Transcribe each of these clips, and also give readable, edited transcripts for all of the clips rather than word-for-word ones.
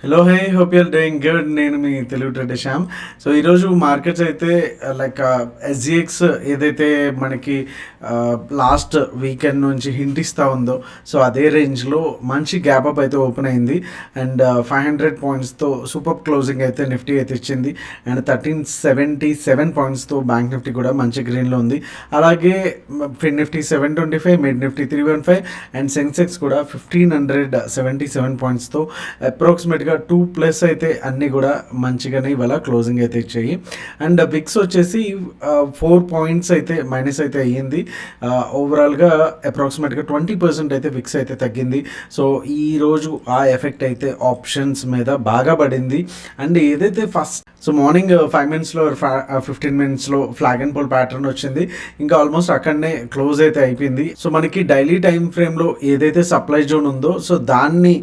Hello hey hope you're doing good. నేను మీ Telugu thread Shyam. So ఈరోజు markets అయితే లైక్ ఎస్జిఎక్స్ ఏదైతే మనకి లాస్ట్ వీకెండ్ నుంచి హింట్ ఇస్తూ ఉందో, సో అదే రేంజ్లో మంచి గ్యాప్ అప్ అయితే ఓపెన్ అయింది. అండ్ 500 పాయింట్స్తో సూపర్ క్లోజింగ్ అయితే నిఫ్టీ అయితే ఇచ్చింది. అండ్ 1377 పాయింట్స్తో బ్యాంక్ నిఫ్టీ కూడా మంచి గ్రీన్లో ఉంది. అలాగే Fin Nifty 725, Mid Nifty 315 and Sensex కూడా 1577 పాయింట్స్తో అప్రాక్సిమేట్గా 2+ అయితే అన్నీ కూడా మంచిగానే ఇవాళ క్లోజింగ్ అయితే ఇచ్చాయి. అండ్ విక్స్ వచ్చేసి 4 పాయింట్స్ అయితే మైనస్ అయితే అయ్యింది. ఓవరాల్గా అప్రాక్సిమేట్గా 20% అయితే విక్స్ అయితే తగ్గింది. సో ఈరోజు ఆ ఎఫెక్ట్ అయితే ఆప్షన్స్ మీద బాగా పడింది. అండ్ ఏదైతే సో మార్నింగ్ 5 మినిట్స్లో 15 మినిట్స్లో ఫ్లాగ్ అండ్ పోల్ ప్యాటర్న్ వచ్చింది. ఇంకా ఆల్మోస్ట్ అక్కడనే క్లోజ్ అయితే అయిపోయింది. సో మనకి డైలీ టైం ఫ్రేమ్లో ఏదైతే సప్లై జోన్ ఉందో, సో దాన్ని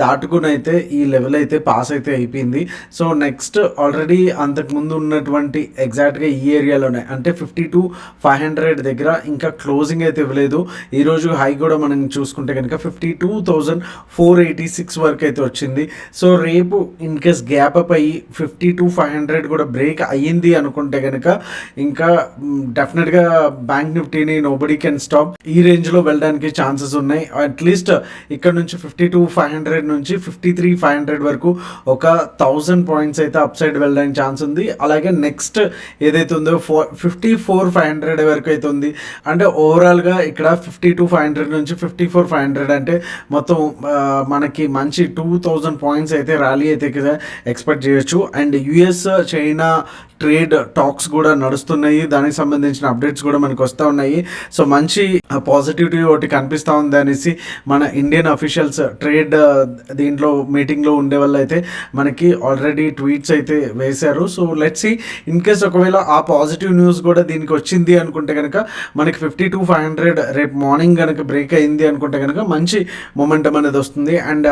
దాటుకుని అయితే ఈ లెవెల్ అయితే పాస్ అయితే అయిపోయింది. సో నెక్స్ట్ ఆల్రెడీ అంతకుముందు ఉన్నటువంటి ఎగ్జాక్ట్గా ఈ ఏరియాలోనే అంటే 52,500 దగ్గర ఇంకా క్లోజింగ్ అయితే ఇవ్వలేదు. ఈరోజు హై కూడా మనం చూసుకుంటే కనుక 52,486 వరకు అయితే వచ్చింది. సో రేపు ఇన్ కేస్ గ్యాప్ అప్ అయ్యి 52,500 కూడా బ్రేక్ అయ్యింది అనుకుంటే కనుక ఇంకా డెఫినెట్గా బ్యాంక్ నిఫ్టీని నోబడీ కెన్ స్టాప్. ఈ రేంజ్లో వెళ్ళడానికి ఛాన్సెస్ ఉన్నాయి. అట్లీస్ట్ ఇక్కడ నుంచి 52,500 నుంచి 53,500 వరకు ఒక 1000 పాయింట్స్ అయితే అప్ సైడ్ వెళ్ళడానికి ఛాన్స్ ఉంది. అలాగే నెక్స్ట్ ఏదైతే ఉందో 54,500 వరకు అయితే ఉంది. అంటే ఓవరాల్గా ఇక్కడ 52,500 నుంచి 54,500 అంటే మొత్తం మనకి మంచి 2000 పాయింట్స్ అయితే ర్యాలీ అయితే ఎక్స్పెక్ట్ చేయొచ్చు. And US China trade talks కూడా నడుస్తున్నాయి. దానికి సంబంధించిన అప్డేట్స్ కూడా మనకు వస్తూ ఉన్నాయి. సో మంచి పాజిటివిటీ ఒకటి కనిపిస్తూ ఉంది అనేసి మన ఇండియన్ అఫీషియల్స్ ట్రేడ్ దీంట్లో మీటింగ్లో ఉండే వాళ్ళు అయితే మనకి ఆల్రెడీ ట్వీట్స్ అయితే వేశారు. So let's see in case ఒకవేళ ఆ పాజిటివ్ న్యూస్ కూడా దీనికి వచ్చింది అనుకుంటే కనుక మనకి 52,500 రేపు మార్నింగ్ కనుక బ్రేక్ అయింది అనుకుంటే కనుక మంచి మొమెంటం అనేది వస్తుంది. And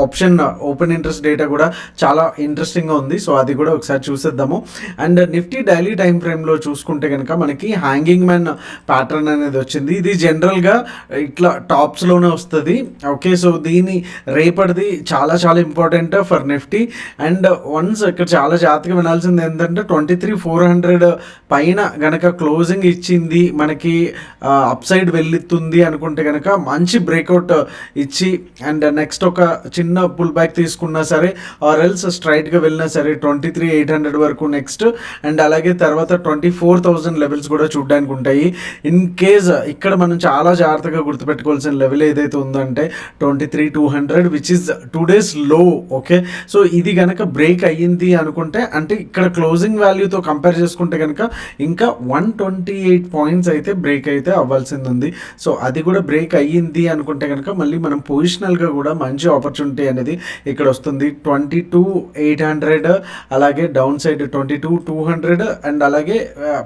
option open interest data కూడా చాలా ఇంట్రెస్టింగ్గా ఉంది. సో అది కూడా ఒకసారి చూసేద్దాము. అండ్ నిఫ్టీ డైలీ టైం ఫ్రేమ్లో చూసుకుంటే కనుక మనకి హ్యాంగింగ్ మ్యాన్ ప్యాటర్న్ అనేది వచ్చింది. ఇది జనరల్గా ఇట్లా టాప్స్లోనే వస్తుంది. ఓకే, సో దీని రేపటిది చాలా చాలా important for Nifty. And once ఇక్కడ చాలా జాగ్రత్తగా వినాల్సింది ఏంటంటే 23,400 పైన గనక క్లోజింగ్ ఇచ్చింది మనకి అప్ సైడ్ వెళ్ళుతుంది అనుకుంటే కనుక మంచి బ్రేక్అవుట్ ఇచ్చి అండ్ నెక్స్ట్ ఒక చిన్న పుల్ బ్యాక్ తీసుకున్నా సరే ఆర్ ఎల్స్ స్ట్రైట్గా వెళ్ళినా సరే 23,800 వరకు నెక్స్ట్. అండ్ అలాగే తర్వాత 24,000 లెవెల్స్ కూడా చూడడానికి ఉంటాయి. ఇన్ కేస్ ఇక్కడ మనం చాలా జాగ్రత్తగా గుర్తుపెట్టుకోవాల్సిన లెవెల్ ఏదైతే ఉందంటే 23,200 విచ్ ఇస్ టుడేస్ లో. ఓకే, సో ఇది కనుక బ్రేక్ అయ్యింది అనుకుంటే అంటే ఇక్కడ క్లోజింగ్ వాల్యూతో కంపేర్ చేసుకుంటే కనుక ఇంకా 128 పాయింట్స్ అయితే బ్రేక్ అయితే అవ్వాల్సింది ఉంది. సో అది కూడా బ్రేక్ అయ్యింది అనుకుంటే కనుక మళ్ళీ మనం పొజిషనల్గా కూడా మంచి ఆపర్చునిటీ అనేది ఇక్కడ వస్తుంది. 22,800 అలాగే డౌన్ సైడ్ 22,200 అండ్ అలాగే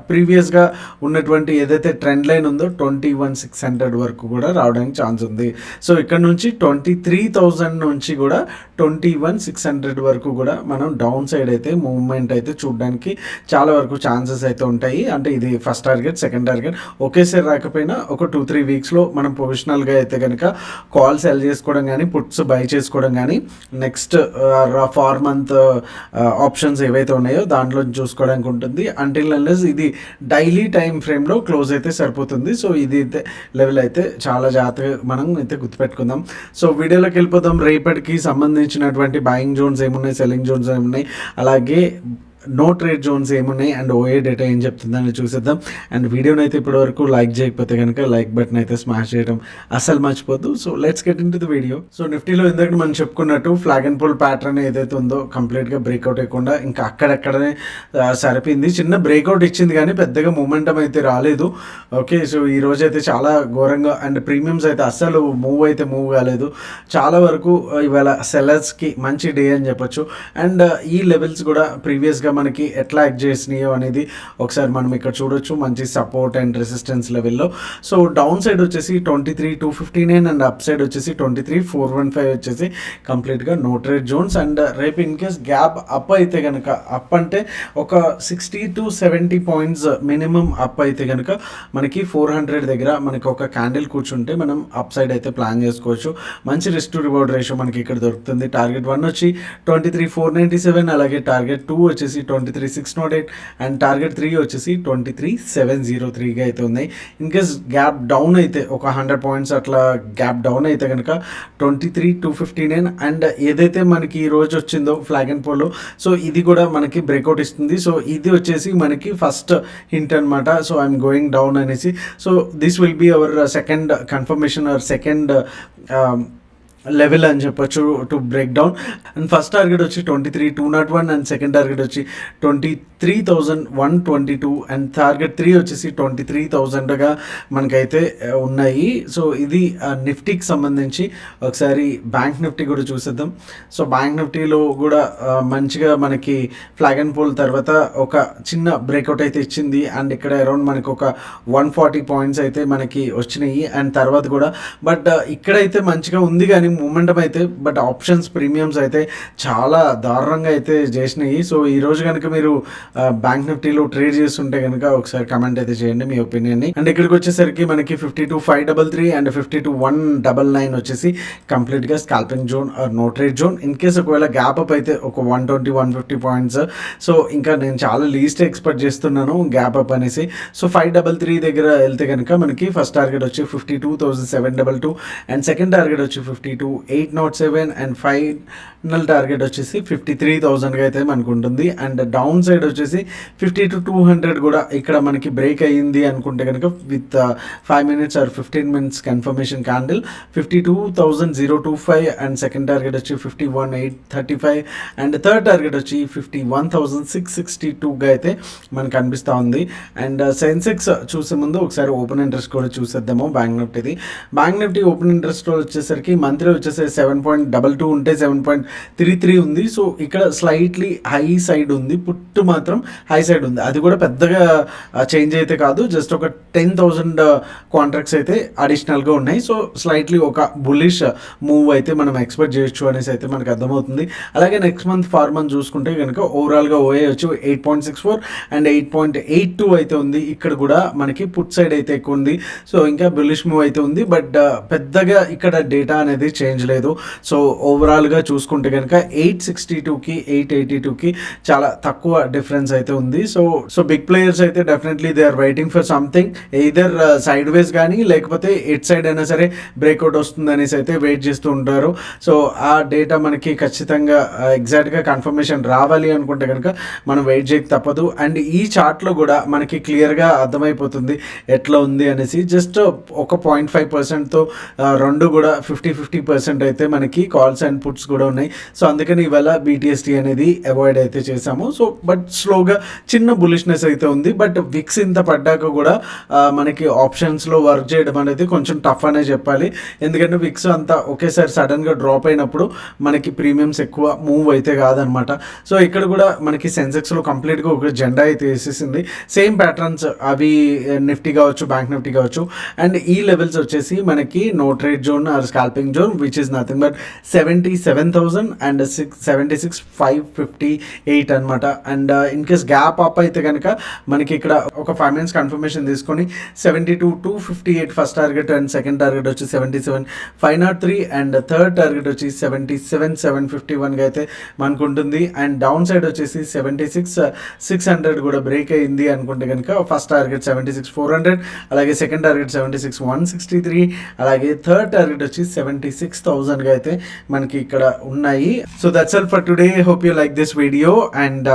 ప్రీవియస్గా ఉన్నటువంటి ఏదైతే ట్రెండ్ లైన్ ఉందో 21,600 వరకు కూడా రావడానికి ఛాన్స్ ఉంది. సో ఇక్కడ నుంచి 23,000 నుంచి కూడా 21,600 వరకు కూడా మనం డౌన్ సైడ్ అయితే మూవ్మెంట్ అయితే చూడడానికి చాలా వరకు ఛాన్సెస్ అయితే ఉంటాయి. అంటే ఇది ఫస్ట్ టార్గెట్, సెకండ్ టార్గెట్ ఒకేసారి రాకపోయినా ఒక 2-3 వీక్స్లో మనం ప్రొఫెషనల్గా అయితే కనుక కాల్ సెల్ చేసుకోవడం కానీ పుట్స్ బై చేసుకోవడం కానీ నెక్స్ట్ 4 మంత్ ఆప్షన్స్ ఏవైతే ఉన్నాయో దాంట్లో చూసుకోవడానికి ఉంటుంది. అంటిల్ అన్లెస్ ఇది డైలీ టైం ఫ్రేమ్లో క్లోజ్ అయితే సరిపోతుంది. సో ఇది అయితే లెవెల్ అయితే చాలా జాగ్రత్తగా మనం అయితే గుర్తుపెట్టుకుందాం. సో వీడియోలోకి వెళ్ళిపోదాం. రేపటికి సంబంధించినటువంటి బయింగ్ జోన్స్ ఏమున్నాయి, సెల్లింగ్ జోన్స్ ఏమున్నాయి, అలాగే నో ట్రేడ్ జోన్స్ ఏమున్నాయి అండ్ ఓఏ డేటా ఏం చెప్తుందని చూసేద్దాం. అండ్ వీడియోని అయితే ఇప్పటివరకు లైక్ చేయకపోతే కనుక లైక్ బటన్ అయితే స్మాష్ చేయడం అసలు మర్చిపోద్దు. So let's get into the video. So నిఫ్టీలో ఇందాక మనం చెప్పుకున్నట్టు ఫ్లాగ్ అండ్ పోల్ ప్యాటర్న్ ఏదైతే ఉందో కంప్లీట్గా బ్రేక్అవుట్ అయ్యకుండా ఇంకా అక్కడక్కడనే సరిపోయింది. చిన్న బ్రేక్అవుట్ ఇచ్చింది కానీ పెద్దగా మూమెంటం అయితే రాలేదు. ఓకే, సో ఈ రోజు అయితే చాలా ఘోరంగా అండ్ ప్రీమియమ్స్ అయితే అస్సలు మూవ్ కాలేదు. చాలా వరకు ఇవాళ సెల్లర్స్కి మంచి డే అని చెప్పొచ్చు. అండ్ ఈ లెవెల్స్ కూడా ప్రీవియస్గా మనకి ఎట్లా యాక్ట్ చేసినాయో అనేది ఒకసారి మనం ఇక్కడ చూడొచ్చు, మంచి సపోర్ట్ అండ్ రెసిస్టెన్స్ లెవెల్లో. సో డౌన్ సైడ్ వచ్చేసి 23,259 అండ్ అప్ సైడ్ వచ్చేసి 23,415 వచ్చేసి కంప్లీట్గా నో ట్రేడ్ జోన్స్. అండ్ రేపు ఇన్ కేస్ గ్యాప్ అప్ అయితే కనుక, అప్ అంటే ఒక 60 to 70 పాయింట్స్ మినిమం అప్ అయితే కనుక మనకి 400 దగ్గర మనకి ఒక క్యాండిల్ కూర్చుంటే మనం అప్ సైడ్ అయితే ప్లాన్ చేసుకోవచ్చు. మంచి రిస్క్ టు రివార్డ్ రేషియో మనకి ఇక్కడ దొరుకుతుంది. టార్గెట్ 1 వచ్చి 23,497, అలాగే టార్గెట్ 2 వచ్చేసి 23,608 అండ్ టార్గెట్ 3 వచ్చేసి 23,703గా అయితే ఉన్నాయి. ఇన్ కేస్ గ్యాప్ డౌన్ అయితే ఒక 100 పాయింట్స్ అట్లా గ్యాప్ డౌన్ అయితే కనుక 23,259 అండ్ ఏదైతే మనకి ఈ రోజు వచ్చిందో ఫ్లాగ్ అండ్ పోలో, సో ఇది కూడా మనకి బ్రేక్అవుట్ ఇస్తుంది. సో ఇది వచ్చేసి మనకి ఫస్ట్ హింట్ అనమాట. సో ఐఎమ్ గోయింగ్ డౌన్ అనేసి. So this will be our second confirmation or second level అని చెప్పొచ్చు to break down. And first target వచ్చి 23,201 అండ్ సెకండ్ టార్గెట్ వచ్చి 23,122 అండ్ టార్గెట్ 3 వచ్చేసి 23,000గా మనకైతే ఉన్నాయి. సో ఇది నిఫ్టీకి సంబంధించి. ఒకసారి బ్యాంక్ నిఫ్టీ కూడా చూసేద్దాం. సో బ్యాంక్ నిఫ్టీలో కూడా మంచిగా మనకి ఫ్లాగ్ అండ్ పోల్ తర్వాత ఒక చిన్న బ్రేక్అవుట్ అయితే ఇచ్చింది అండ్ ఇక్కడ అరౌండ్ మనకి ఒక 140 పాయింట్స్ అయితే మనకి వచ్చినాయి అండ్ తర్వాత కూడా. బట్ ఇక్కడైతే మంచిగా ఉంది కానీ మూమెంటం అయితే, బట్ ఆప్షన్స్ ప్రీమియమ్స్ అయితే చాలా దారుణంగా అయితే చేసినాయి. సో ఈరోజు కనుక మీరు బ్యాంక్ నిఫ్టీలో ట్రేడ్ చేస్తుంటే కనుక ఒకసారి కమెంట్ అయితే చేయండి మీ ఒపీనియన్ని. అండ్ ఇక్కడికి వచ్చేసరికి మనకి 52,533 అండ్ 52,199 వచ్చేసి కంప్లీట్గా scalping zone or no trade zone. In case ఒకవేళ గ్యాప్ అప్ అయితే ఒక 120-150 పాయింట్స్. సో ఇంకా నేను చాలా లీస్ట్ ఎక్స్పెక్ట్ చేస్తున్నాను గ్యాప్ అప్ అనేసి. సో 533 దగ్గర వెళ్తే కనుక మనకి ఫస్ట్ టార్గెట్ వచ్చి 52,722 అండ్ సెకండ్ టార్గెట్ వచ్చి 52,807 అండ్ ఫైనల్ టార్గెట్ వచ్చేసి 53,000గా అయితే మనకు ఉంటుంది. అండ్ డౌన్ సైడ్ వచ్చేసి 50-200 కూడా ఇక్కడ మనకి బ్రేక్ అయ్యింది అనుకుంటే కనుక with 5 minutes or 15 minutes confirmation candle 52,025 and second target వచ్చి 51,835 అండ్ థర్డ్ టార్గెట్ వచ్చి 51,662గా అయితే మనకు అనిపిస్తూ ఉంది. అండ్ సెన్సెక్స్ చూసే ముందు ఒకసారి ఓపెన్ ఇంట్రెస్ట్ కూడా చూసేద్దాము బ్యాంక్ నిఫ్టీది. బ్యాంక్ నిఫ్టీ ఓపెన్ ఇంట్రెస్ట్ వచ్చేసరికి మంత్లీ వచ్చేసి 7.22 ఉంటే 7.33 ఉంది. సో ఇక్కడ స్లైట్లీ హై సైడ్ ఉంది, పుట్టు మాత్రం హై సైడ్ ఉంది. అది కూడా పెద్దగా చేంజ్ అయితే కాదు, జస్ట్ ఒక 10,000 కాంట్రాక్ట్స్ అయితే అడిషనల్గా ఉన్నాయి. సో స్లైట్లీ ఒక బుల్లిష్ మూవ్ అయితే మనం ఎక్స్పెక్ట్ చేయొచ్చు అనేసి అయితే మనకు అర్థమవుతుంది. అలాగే నెక్స్ట్ మంత్ ఫార్ మంత్ చూసుకుంటే కనుక ఓవరాల్గా ఓఏ వచ్చి 8.64 అండ్ 8.82 అయితే ఉంది. ఇక్కడ కూడా మనకి పుట్ సైడ్ అయితే ఎక్కువ ఉంది. సో ఇంకా బుల్లిష్ మూవ్ అయితే ఉంది, బట్ పెద్దగా ఇక్కడ డేటా అనేది చేంజ్ లేదు. సో ఓవరాల్గా చూసుకుంటే కనుక 862కి 882కి చాలా తక్కువ డిఫరెన్స్ అయితే ఉంది. సో బిగ్ ప్లేయర్స్ అయితే definitely they are waiting for something, either sideways కానీ లేకపోతే ఎట్ సైడ్ అయినా సరే బ్రేక్అవుట్ వస్తుంది అనేసి అయితే వెయిట్ చేస్తూ ఉంటారు. సో ఆ డేటా మనకి ఖచ్చితంగా ఎగ్జాక్ట్గా కన్ఫర్మేషన్ రావాలి అనుకుంటే కనుక మనం వెయిట్ చేయక తప్పదు. అండ్ ఈ చార్ట్లో కూడా మనకి క్లియర్గా అర్థమైపోతుంది ఎట్లా ఉంది అనేసి. జస్ట్ ఒక 0.5%తో రెండు కూడా 50% అయితే మనకి కాల్స్ అండ్ పుట్స్ కూడా ఉన్నాయి. సో అందుకని ఇవాళ బీటీఎస్టీ అనేది అవాయిడ్ అయితే చేసాము. సో బట్ స్లోగా చిన్న బులిష్నెస్ అయితే ఉంది. బట్ విక్స్ ఇంత పడ్డాక కూడా మనకి ఆప్షన్స్లో వర్క్ చేయడం అనేది కొంచెం టఫ్ అనే చెప్పాలి. ఎందుకంటే విక్స్ అంతా ఒకేసారి సడన్గా డ్రాప్ అయినప్పుడు మనకి ప్రీమియమ్స్ ఎక్కువ మూవ్ అయితే కాదనమాట. సో ఇక్కడ కూడా మనకి సెన్సెక్స్లో కంప్లీట్గా ఒక జెండా అయితే వేసేసింది. సేమ్ ప్యాటర్న్స్ అవి నిఫ్టీ కావచ్చు, బ్యాంక్ నిఫ్టీ కావచ్చు. అండ్ ఈ లెవెల్స్ వచ్చేసి మనకి no trade zone or scalping zone which is nothing but 77,000 and 76,558 అనమాట. And in case gap up అయితే కనుక మనకి ఇక్కడ ఒక 5 minutes కన్ఫర్మేషన్ తీసుకొని 72,258 first target and second target వచ్చి 77,503 అండ్ థర్డ్ టార్గెట్ వచ్చి 77,751గా అయితే మనకు ఉంటుంది. అండ్ డౌన్ సైడ్ వచ్చేసి 76,600 కూడా బ్రేక్ అయింది అనుకుంటే కనుక ఫస్ట్ టార్గెట్ 76,400 అలాగే సెకండ్ టార్గెట్ 76,163 అలాగే థర్డ్ టార్గెట్ వచ్చి 76,000గా అయితే మనకి ఇక్కడ ఉన్నాయి. So that's all for today. Hope you like this video and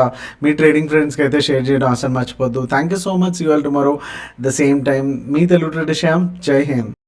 మీ ట్రేడింగ్ ఫ్రెండ్స్కి అయితే షేర్ చేయడం అసలు మర్చిపోద్దు. Thank you so much. You all tomorrow the same time. మీ తెలుగు ట్రేడర్ శ్యామ్. జై హింద్.